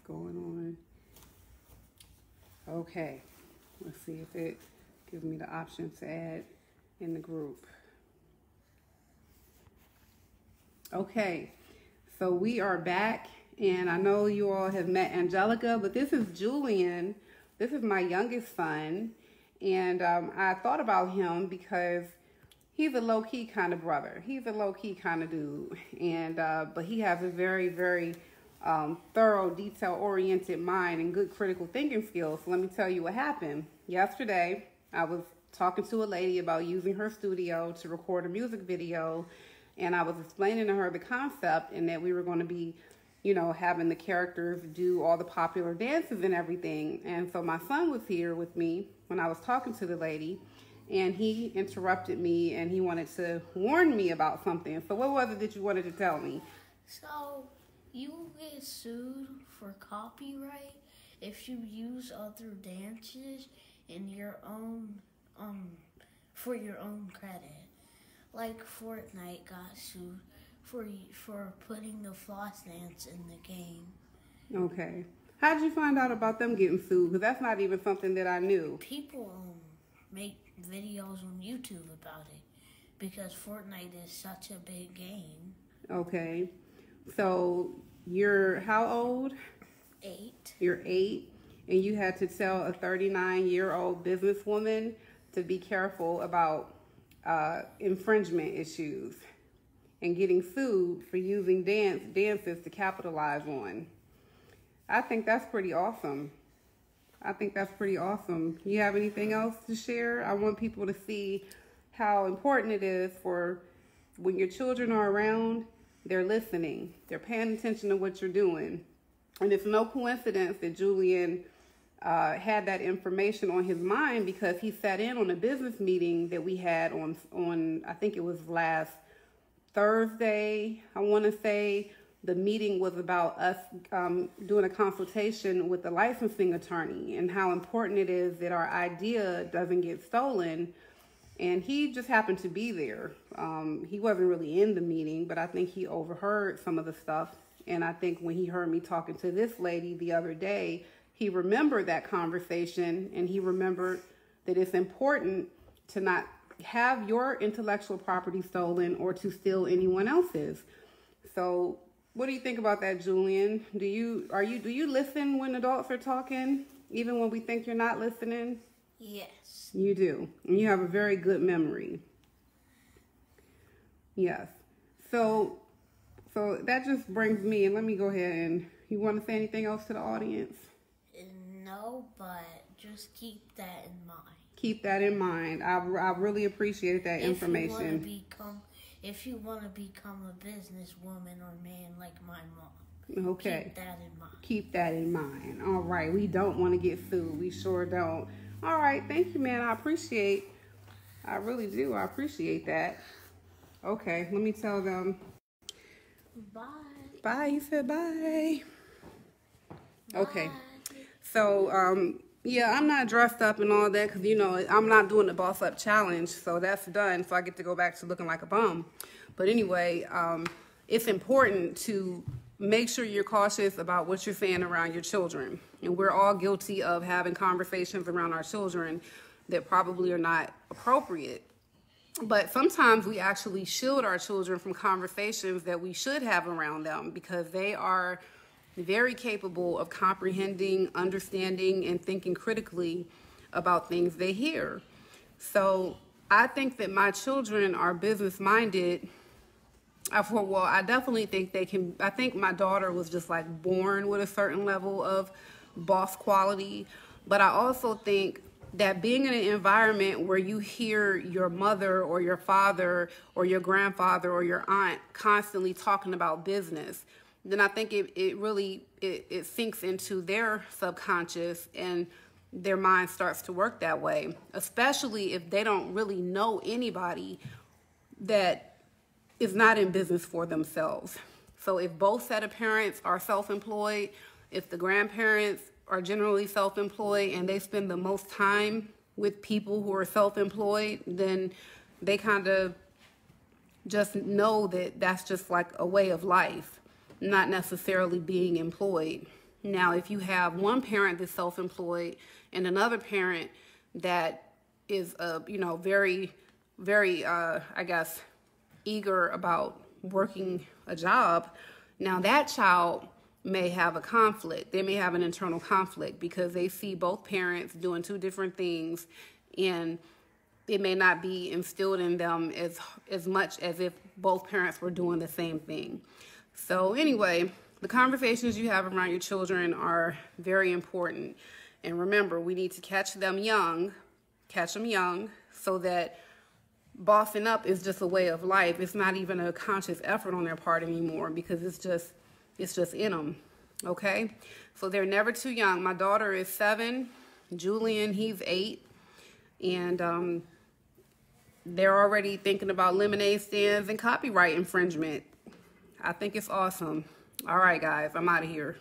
going on. Okay, let's see if it gives me the option to add in the group. Okay, so we are back, and I know you all have met Angelica, but this is Julian. This is my youngest son, and I thought about him because he's a low-key kind of brother. He's a low-key kind of dude, and but he has a very, very thorough, detail-oriented mind and good critical thinking skills. So let me tell you what happened. Yesterday, I was talking to a lady about using her studio to record a music video, and I was explaining to her the concept and that we were going to be, you know, having the characters do all the popular dances and everything. And so my son was here with me when I was talking to the lady, and he interrupted me and he wanted to warn me about something. So what was it that you wanted to tell me? So you will get sued for copyright if you use other dances in your own, for your own credit. Like Fortnite got sued for putting the floss dance in the game. Okay. How did you find out about them getting sued? Because that's not even something that I knew. People make videos on YouTube about it because Fortnite is such a big game. Okay. So you're how old? 8. You're 8, and you had to tell a 39-year-old businesswoman to be careful about infringement issues and getting sued for using dances to capitalize on. I think that's pretty awesome. You have anything else to share? I want people to see how important it is for when your children are around, they're listening. They're paying attention to what you're doing. And it's no coincidence that Julian had that information on his mind because he sat in on a business meeting that we had on I think it was last Thursday, I want to say. The meeting was about us doing a consultation with the licensing attorney and how important it is that our idea doesn't get stolen. And he just happened to be there. He wasn't really in the meeting, but I think he overheard some of the stuff. And I think when he heard me talking to this lady the other day, he remembered that conversation, and he remembered that it's important to not have your intellectual property stolen or to steal anyone else's. So what do you think about that, Julian? Do you listen when adults are talking, even when we think you're not listening? Yes. You do. And you have a very good memory. Yes. So that just brings me, and let me go ahead and, you want to say anything else to the audience? No, but just keep that in mind. Keep that in mind. I really appreciate that information. If you want to become a businesswoman or man like my mom, okay. Keep that in mind. Keep that in mind. All right. We don't want to get sued. We sure don't. All right. Thank you, man. I really do. I appreciate that. Okay. Let me tell them. Bye. Bye. He said bye. Bye. Okay. So, yeah, I'm not dressed up and all that because, you know, I'm not doing the Boss Up Challenge, so that's done, so I get to go back to looking like a bum. But anyway, it's important to make sure you're cautious about what you're saying around your children. And we're all guilty of having conversations around our children that probably are not appropriate. But sometimes we actually shield our children from conversations that we should have around them because they are very capable of comprehending, understanding, and thinking critically about things they hear. So I think that my children are business-minded. I definitely think they can. I think my daughter was just like born with a certain level of boss quality. But I also think that being in an environment where you hear your mother or your father or your grandfather or your aunt constantly talking about business, then I think it really sinks into their subconscious and their mind starts to work that way, especially if they don't really know anybody that is not in business for themselves. So if both set of parents are self-employed, if the grandparents are generally self-employed and they spend the most time with people who are self-employed, then they kind of just know that that's just like a way of life, not necessarily being employed. Now, if you have one parent that's self-employed and another parent that is, very, very, I guess, eager about working a job, now that child may have a conflict. They may have an internal conflict because they see both parents doing two different things, and it may not be instilled in them as much as if both parents were doing the same thing. So anyway, the conversations you have around your children are very important. And remember, we need to catch them young, so that bossing up is just a way of life. It's not even a conscious effort on their part anymore because it's just in them, okay? So they're never too young. My daughter is 7, Julian, he's 8, and they're already thinking about lemonade stands and copyright infringement. I think it's awesome. All right, guys, I'm out of here.